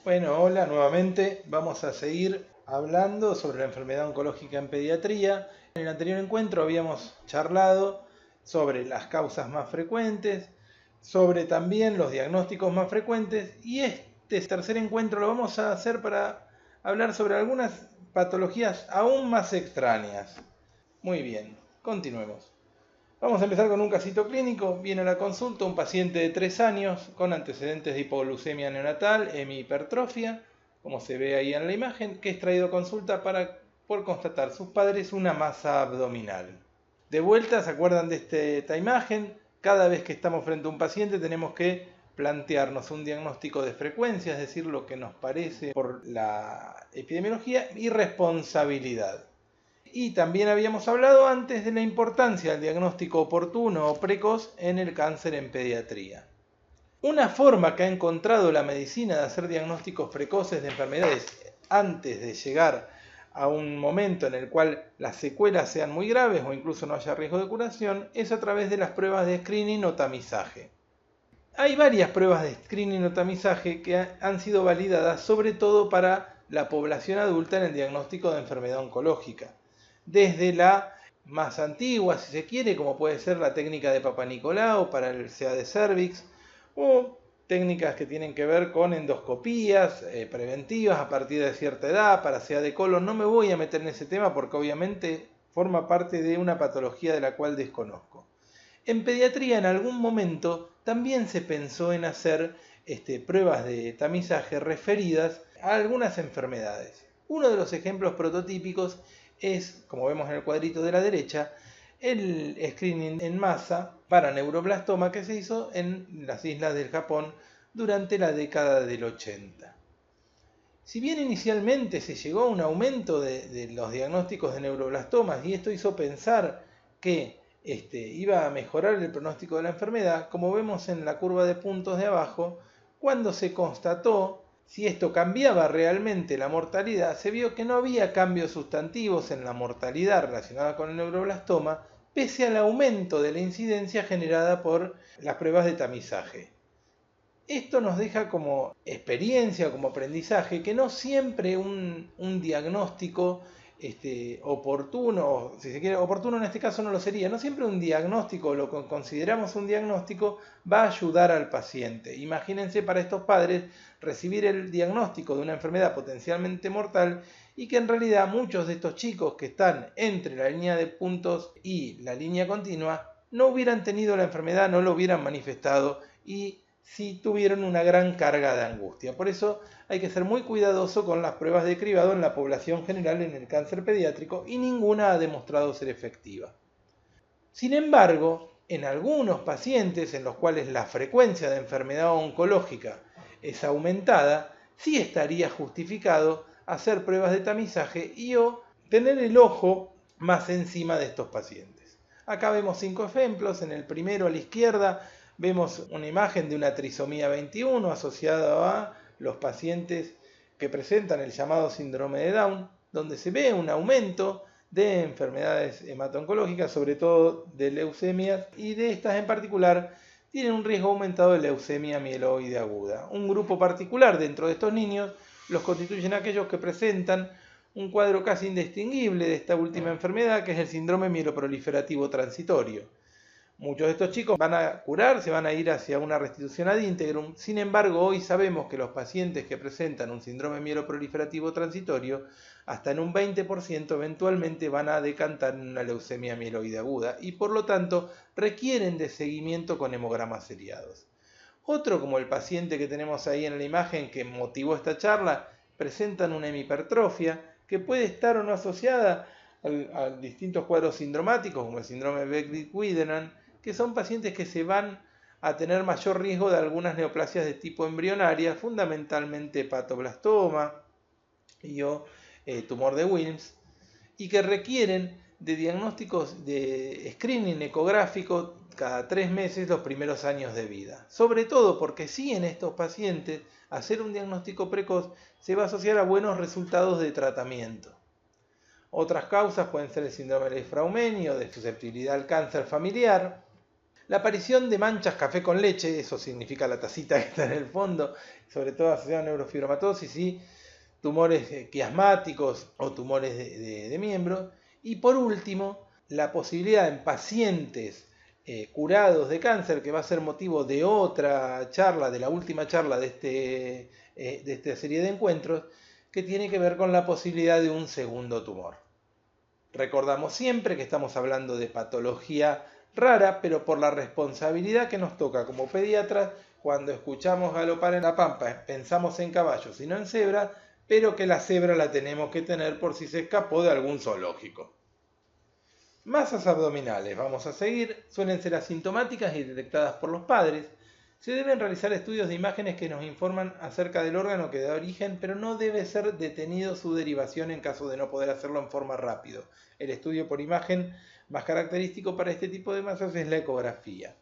Bueno, hola nuevamente. Vamos a seguir hablando sobre la enfermedad oncológica en pediatría. En el anterior encuentro habíamos charlado sobre las causas más frecuentes, sobre también los diagnósticos más frecuentes y este tercer encuentro lo vamos a hacer para hablar sobre algunas patologías aún más extrañas. Muy bien, continuemos. Vamos a empezar con un casito clínico. Viene a la consulta un paciente de 3 años con antecedentes de hipoglucemia neonatal, hemihipertrofia, como se ve ahí en la imagen, que es traído a consulta por constatar sus padres una masa abdominal. De vuelta, ¿se acuerdan de esta imagen? Cada vez que estamos frente a un paciente tenemos que plantearnos un diagnóstico de frecuencia, es decir, lo que nos parece por la epidemiología, y responsabilidad. Y también habíamos hablado antes de la importancia del diagnóstico oportuno o precoz en el cáncer en pediatría. Una forma que ha encontrado la medicina de hacer diagnósticos precoces de enfermedades antes de llegar a un momento en el cual las secuelas sean muy graves o incluso no haya riesgo de curación es a través de las pruebas de screening o tamizaje. Hay varias pruebas de screening o tamizaje que han sido validadas sobre todo para la población adulta en el diagnóstico de enfermedad oncológica. Desde la más antigua, si se quiere, como puede ser la técnica de Papanicolau para el CA de cervix, o técnicas que tienen que ver con endoscopías preventivas a partir de cierta edad, para CA de colon. No me voy a meter en ese tema porque obviamente forma parte de una patología de la cual desconozco. En pediatría en algún momento también se pensó en hacer pruebas de tamizaje referidas a algunas enfermedades. Uno de los ejemplos prototípicos es, como vemos en el cuadrito de la derecha, el screening en masa para neuroblastoma que se hizo en las islas del Japón durante la década del 80. Si bien inicialmente se llegó a un aumento de los diagnósticos de neuroblastomas y esto hizo pensar que iba a mejorar el pronóstico de la enfermedad, como vemos en la curva de puntos de abajo, cuando se constató si esto cambiaba realmente la mortalidad, se vio que no había cambios sustantivos en la mortalidad relacionada con el neuroblastoma, pese al aumento de la incidencia generada por las pruebas de tamizaje. Esto nos deja como experiencia, como aprendizaje, que no siempre un diagnóstico oportuno, si se quiere, oportuno en este caso no lo sería, no siempre un diagnóstico, lo que consideramos un diagnóstico, va a ayudar al paciente. Imagínense para estos padres recibir el diagnóstico de una enfermedad potencialmente mortal y que en realidad muchos de estos chicos que están entre la línea de puntos y la línea continua no hubieran tenido la enfermedad, no lo hubieran manifestado y sí tuvieron una gran carga de angustia. Por eso hay que ser muy cuidadoso con las pruebas de cribado en la población general en el cáncer pediátrico y ninguna ha demostrado ser efectiva. Sin embargo, en algunos pacientes en los cuales la frecuencia de enfermedad oncológica es aumentada, sí estaría justificado hacer pruebas de tamizaje y o tener el ojo más encima de estos pacientes. Acá vemos 5 ejemplos. En el primero a la izquierda vemos una imagen de una trisomía 21 asociada a los pacientes que presentan el llamado síndrome de Down, donde se ve un aumento de enfermedades hemato-oncológicas, sobre todo de leucemias, y de estas en particular tienen un riesgo aumentado de leucemia mieloide aguda. Un grupo particular dentro de estos niños los constituyen aquellos que presentan un cuadro casi indistinguible de esta última enfermedad, que es el síndrome mieloproliferativo transitorio. Muchos de estos chicos van a curar, se van a ir hacia una restitución ad integrum. Sin embargo, hoy sabemos que los pacientes que presentan un síndrome mieloproliferativo transitorio, hasta en un 20% eventualmente van a decantar en una leucemia mieloide aguda y por lo tanto requieren de seguimiento con hemogramas seriados. Otro, como el paciente que tenemos ahí en la imagen que motivó esta charla, presentan una hemihipertrofia que puede estar o no asociada a distintos cuadros sindromáticos como el síndrome Beckley-Wiedemann, que son pacientes que se van a tener mayor riesgo de algunas neoplasias de tipo embrionaria, fundamentalmente hepatoblastoma y tumor de Wilms, y que requieren de diagnósticos de screening ecográfico cada 3 meses los primeros años de vida. Sobre todo porque sí, en estos pacientes hacer un diagnóstico precoz se va a asociar a buenos resultados de tratamiento. Otras causas pueden ser el síndrome de Leigh-Fraumeni o de susceptibilidad al cáncer familiar. La aparición de manchas café con leche, eso significa la tacita que está en el fondo, sobre todo asociada a neurofibromatosis y tumores quiasmáticos o tumores de miembros. Y por último, la posibilidad en pacientes curados de cáncer, que va a ser motivo de otra charla, de la última charla de esta serie de encuentros, que tiene que ver con la posibilidad de un segundo tumor. Recordamos siempre que estamos hablando de patología rara, pero por la responsabilidad que nos toca como pediatras, cuando escuchamos galopar en la pampa, pensamos en caballos y no en cebra, pero que la cebra la tenemos que tener por si se escapó de algún zoológico. Masas abdominales, vamos a seguir, suelen ser asintomáticas y detectadas por los padres. Se deben realizar estudios de imágenes que nos informan acerca del órgano que da origen, pero no debe ser detenido su derivación en caso de no poder hacerlo en forma rápida. El estudio por imagen más característico para este tipo de masas es la ecografía.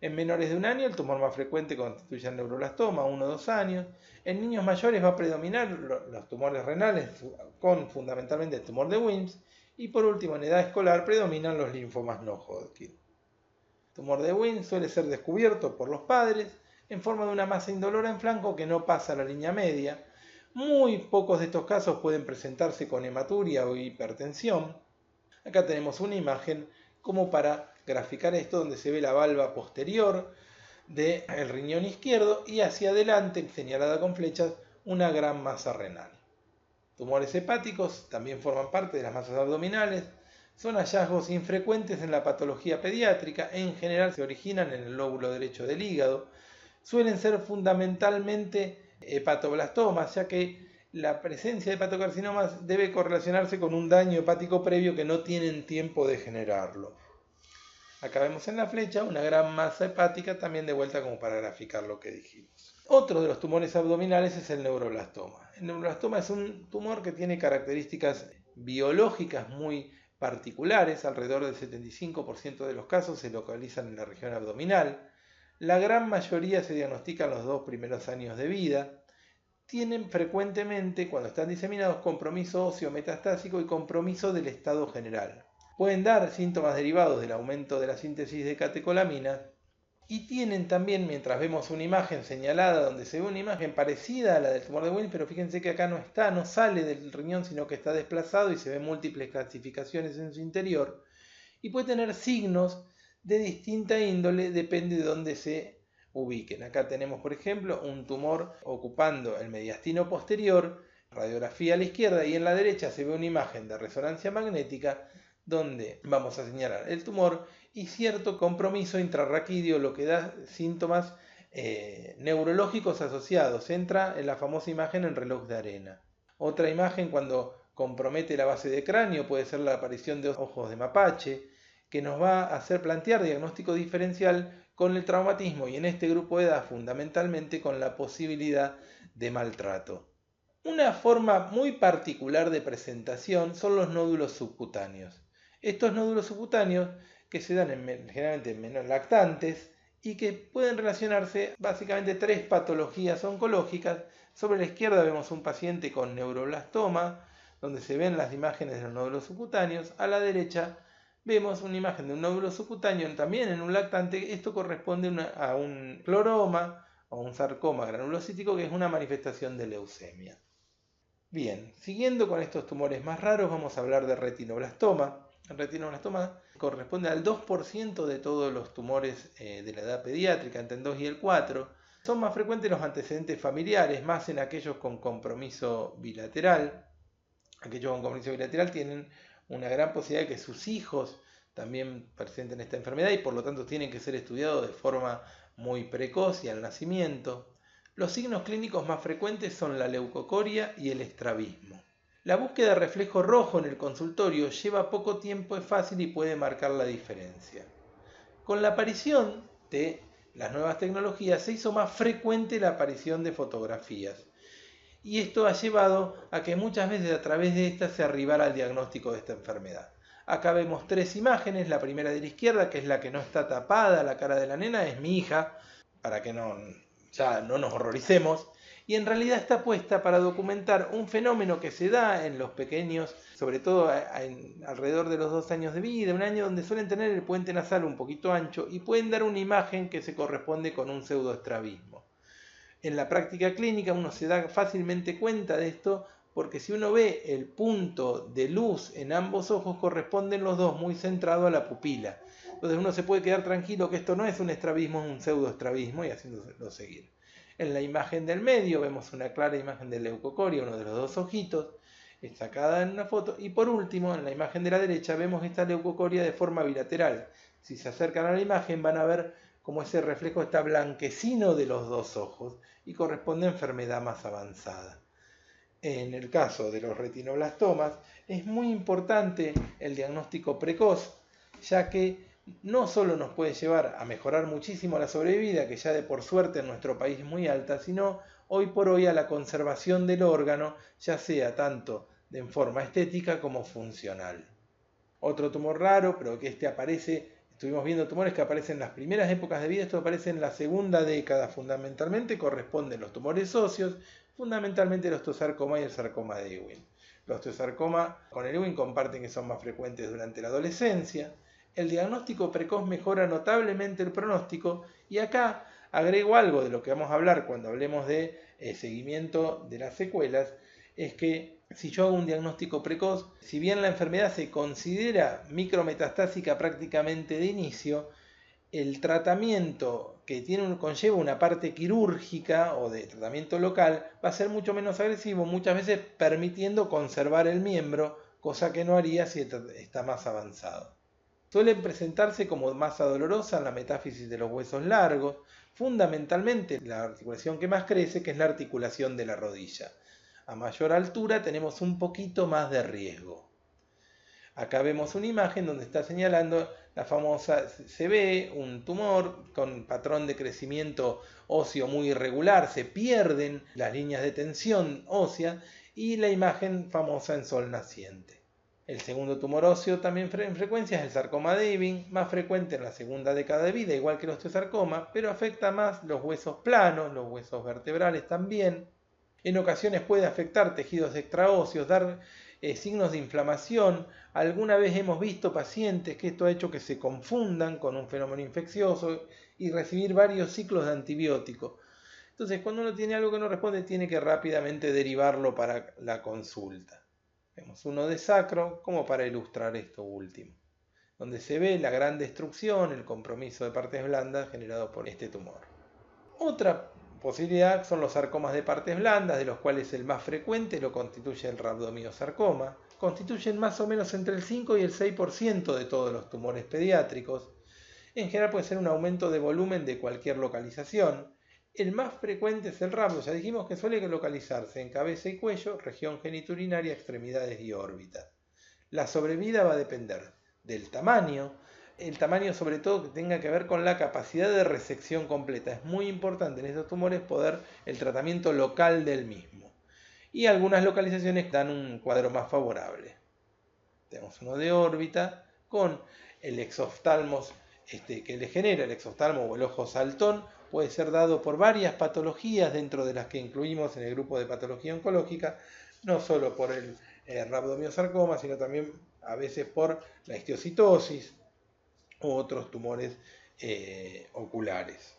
En menores de 1 año el tumor más frecuente constituye el neuroblastoma, 1 o 2 años. En niños mayores va a predominar los tumores renales, con fundamentalmente el tumor de Wilms. Y por último, en edad escolar predominan los linfomas no Hodgkin. El tumor de Wilms suele ser descubierto por los padres en forma de una masa indolora en flanco que no pasa la línea media. Muy pocos de estos casos pueden presentarse con hematuria o hipertensión. Acá tenemos una imagen como para graficar esto, donde se ve la valva posterior del riñón izquierdo y hacia adelante, señalada con flechas, una gran masa renal. Tumores hepáticos también forman parte de las masas abdominales. Son hallazgos infrecuentes en la patología pediátrica, en general se originan en el lóbulo derecho del hígado. Suelen ser fundamentalmente hepatoblastomas, ya que la presencia de hepatocarcinomas debe correlacionarse con un daño hepático previo que no tienen tiempo de generarlo. Acá vemos en la flecha una gran masa hepática, también de vuelta como para graficar lo que dijimos. Otro de los tumores abdominales es el neuroblastoma. El neuroblastoma es un tumor que tiene características biológicas muy particulares. Alrededor del 75% de los casos se localizan en la región abdominal. La gran mayoría se diagnostican los 2 primeros años de vida. Tienen frecuentemente, cuando están diseminados, compromiso óseo metastásico y compromiso del estado general. Pueden dar síntomas derivados del aumento de la síntesis de catecolaminas y tienen también, mientras vemos una imagen señalada donde se ve una imagen parecida a la del tumor de Wilms, pero fíjense que acá no sale del riñón, sino que está desplazado y se ven múltiples clasificaciones en su interior, y puede tener signos de distinta índole, depende de dónde se ubiquen. Acá tenemos, por ejemplo, un tumor ocupando el mediastino posterior, radiografía a la izquierda, y en la derecha se ve una imagen de resonancia magnética donde vamos a señalar el tumor y cierto compromiso intrarraquídeo, lo que da síntomas neurológicos asociados. Entra en la famosa imagen en reloj de arena. Otra imagen, cuando compromete la base de cráneo, puede ser la aparición de ojos de mapache, que nos va a hacer plantear diagnóstico diferencial con el traumatismo y en este grupo de edad fundamentalmente con la posibilidad de maltrato. Una forma muy particular de presentación son los nódulos subcutáneos. Estos nódulos subcutáneos que se dan generalmente en menores lactantes y que pueden relacionarse básicamente 3 patologías oncológicas. Sobre la izquierda vemos un paciente con neuroblastoma, donde se ven las imágenes de los nódulos subcutáneos. A la derecha vemos una imagen de un nódulo subcutáneo también en un lactante. Esto corresponde a un cloroma o un sarcoma granulocítico, que es una manifestación de leucemia. Bien, siguiendo con estos tumores más raros, vamos a hablar de retinoblastoma. El retinoblastoma corresponde al 2% de todos los tumores de la edad pediátrica, entre el 2 y el 4. Son más frecuentes los antecedentes familiares, más en aquellos con compromiso bilateral. Aquellos con compromiso bilateral tienen una gran posibilidad de que sus hijos también presenten esta enfermedad y por lo tanto tienen que ser estudiados de forma muy precoz y al nacimiento. Los signos clínicos más frecuentes son la leucocoria y el estrabismo. La búsqueda de reflejo rojo en el consultorio lleva poco tiempo, es fácil y puede marcar la diferencia. Con la aparición de las nuevas tecnologías se hizo más frecuente la aparición de fotografías. Y esto ha llevado a que muchas veces a través de estas se arribara al diagnóstico de esta enfermedad. Acá vemos 3 imágenes, la primera de la izquierda, que es la que no está tapada, la cara de la nena, es mi hija, para que ya no nos horroricemos. y en realidad está puesta para documentar un fenómeno que se da en los pequeños, sobre todo alrededor de los 2 años de vida, un año donde suelen tener el puente nasal un poquito ancho y pueden dar una imagen que se corresponde con un pseudoestrabismo. En la práctica clínica uno se da fácilmente cuenta de esto porque si uno ve el punto de luz en ambos ojos corresponden los dos muy centrado a la pupila. Entonces uno se puede quedar tranquilo que esto no es un estrabismo, es un pseudoestrabismo y haciéndolo seguir. En la imagen del medio vemos una clara imagen de leucocoria, uno de los dos ojitos, sacada en una foto. Y por último, en la imagen de la derecha vemos esta leucocoria de forma bilateral. Si se acercan a la imagen van a ver cómo ese reflejo está blanquecino de los dos ojos y corresponde a enfermedad más avanzada. En el caso de los retinoblastomas es muy importante el diagnóstico precoz, ya que no solo nos puede llevar a mejorar muchísimo la sobrevida, que ya de por suerte en nuestro país es muy alta, sino hoy por hoy a la conservación del órgano, ya sea tanto en forma estética como funcional. Otro tumor raro, pero que aparece, estuvimos viendo tumores que aparecen en las primeras épocas de vida, esto aparece en la segunda década fundamentalmente, corresponden los tumores óseos, fundamentalmente el osteosarcoma y el sarcoma de Ewing. Los osteosarcoma con el Ewing comparten que son más frecuentes durante la adolescencia. El diagnóstico precoz mejora notablemente el pronóstico y acá agrego algo de lo que vamos a hablar cuando hablemos de seguimiento de las secuelas, es que si yo hago un diagnóstico precoz, si bien la enfermedad se considera micrometastásica prácticamente de inicio, el tratamiento que conlleva una parte quirúrgica o de tratamiento local va a ser mucho menos agresivo, muchas veces permitiendo conservar el miembro, cosa que no haría si está más avanzado. Suelen presentarse como masa dolorosa en la metáfisis de los huesos largos, fundamentalmente la articulación que más crece, que es la articulación de la rodilla. A mayor altura tenemos un poquito más de riesgo. Acá vemos una imagen donde está señalando la famosa, se ve un tumor con patrón de crecimiento óseo muy irregular, se pierden las líneas de tensión ósea y la imagen famosa en sol naciente. El segundo tumor óseo también en frecuencia es el sarcoma de Ewing, más frecuente en la segunda década de vida, igual que el osteosarcoma, pero afecta más los huesos planos, los huesos vertebrales también. En ocasiones puede afectar tejidos extraóseos, dar signos de inflamación. Alguna vez hemos visto pacientes que esto ha hecho que se confundan con un fenómeno infeccioso y recibir varios ciclos de antibiótico. Entonces, cuando uno tiene algo que no responde, tiene que rápidamente derivarlo para la consulta. Vemos uno de sacro como para ilustrar esto último, donde se ve la gran destrucción, el compromiso de partes blandas generado por este tumor. Otra posibilidad son los sarcomas de partes blandas, de los cuales el más frecuente lo constituye el rhabdomiosarcoma. Constituyen más o menos entre el 5 y el 6% de todos los tumores pediátricos. En general puede ser un aumento de volumen de cualquier localización. El más frecuente es el rhabdo, ya dijimos que suele localizarse en cabeza y cuello, región genitourinaria, extremidades y órbita. La sobrevida va a depender del tamaño, el tamaño sobre todo que tenga que ver con la capacidad de resección completa. Es muy importante en estos tumores poder el tratamiento local del mismo. Y algunas localizaciones dan un cuadro más favorable. Tenemos uno de órbita con el exoftalmos que le genera el exoftalmo o el ojo saltón. Puede ser dado por varias patologías dentro de las que incluimos en el grupo de patología oncológica, no solo por el rhabdomiosarcoma, sino también a veces por la histiocytosis u otros tumores oculares.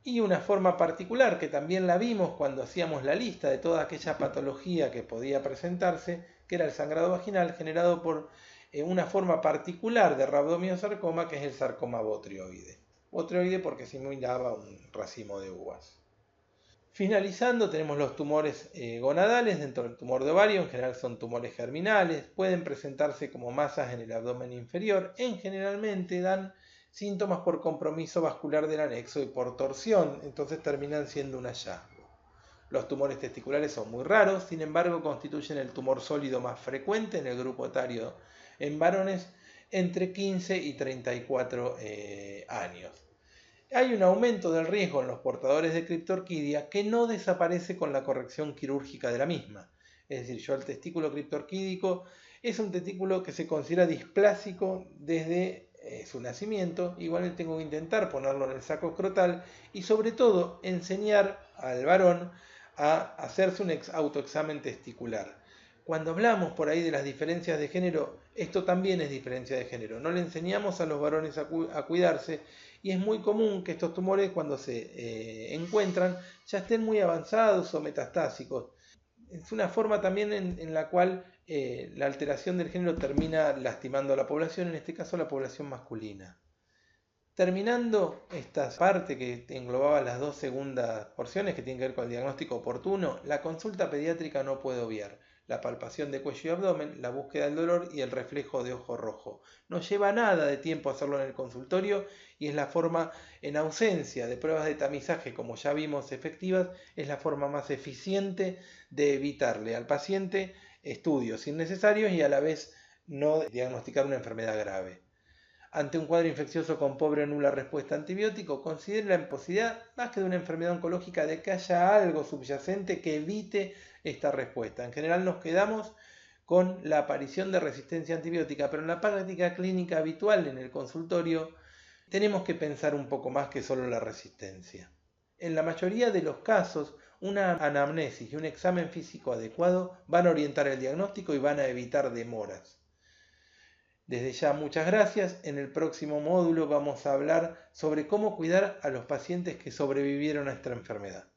Y una forma particular que también la vimos cuando hacíamos la lista de toda aquella patología que podía presentarse, que era el sangrado vaginal generado por una forma particular de rhabdomiosarcoma, que es el sarcoma botrioide. Botrioide porque simulaba un racimo de uvas. Finalizando, tenemos los tumores gonadales dentro del tumor de ovario. En general son tumores germinales, pueden presentarse como masas en el abdomen inferior. Generalmente dan síntomas por compromiso vascular del anexo y por torsión, entonces terminan siendo un hallazgo. Los tumores testiculares son muy raros, sin embargo constituyen el tumor sólido más frecuente en el grupo etario en varones entre 15 y 34 años. Hay un aumento del riesgo en los portadores de criptorquidia que no desaparece con la corrección quirúrgica de la misma. Es decir, el testículo criptorquídico es un testículo que se considera displásico desde su nacimiento. Igual tengo que intentar ponerlo en el saco escrotal y sobre todo enseñar al varón a hacerse un autoexamen testicular. Cuando hablamos por ahí de las diferencias de género, esto también es diferencia de género. No le enseñamos a los varones a cuidarse y es muy común que estos tumores cuando se encuentran ya estén muy avanzados o metastásicos. Es una forma también en la cual la alteración del género termina lastimando a la población, en este caso a la población masculina. Terminando esta parte que englobaba las dos segundas porciones que tienen que ver con el diagnóstico oportuno, la consulta pediátrica no puede obviar la palpación de cuello y abdomen, la búsqueda del dolor y el reflejo de ojo rojo. No lleva nada de tiempo hacerlo en el consultorio y es la forma, en ausencia de pruebas de tamizaje, como ya vimos, efectivas, es la forma más eficiente de evitarle al paciente estudios innecesarios y a la vez no diagnosticar una enfermedad grave. Ante un cuadro infeccioso con pobre o nula respuesta a antibiótico, considere la posibilidad, más que de una enfermedad oncológica, de que haya algo subyacente que evite esta respuesta. En general nos quedamos con la aparición de resistencia antibiótica, pero en la práctica clínica habitual en el consultorio tenemos que pensar un poco más que solo la resistencia. En la mayoría de los casos, una anamnesis y un examen físico adecuado van a orientar el diagnóstico y van a evitar demoras. Desde ya muchas gracias. En el próximo módulo vamos a hablar sobre cómo cuidar a los pacientes que sobrevivieron a esta enfermedad.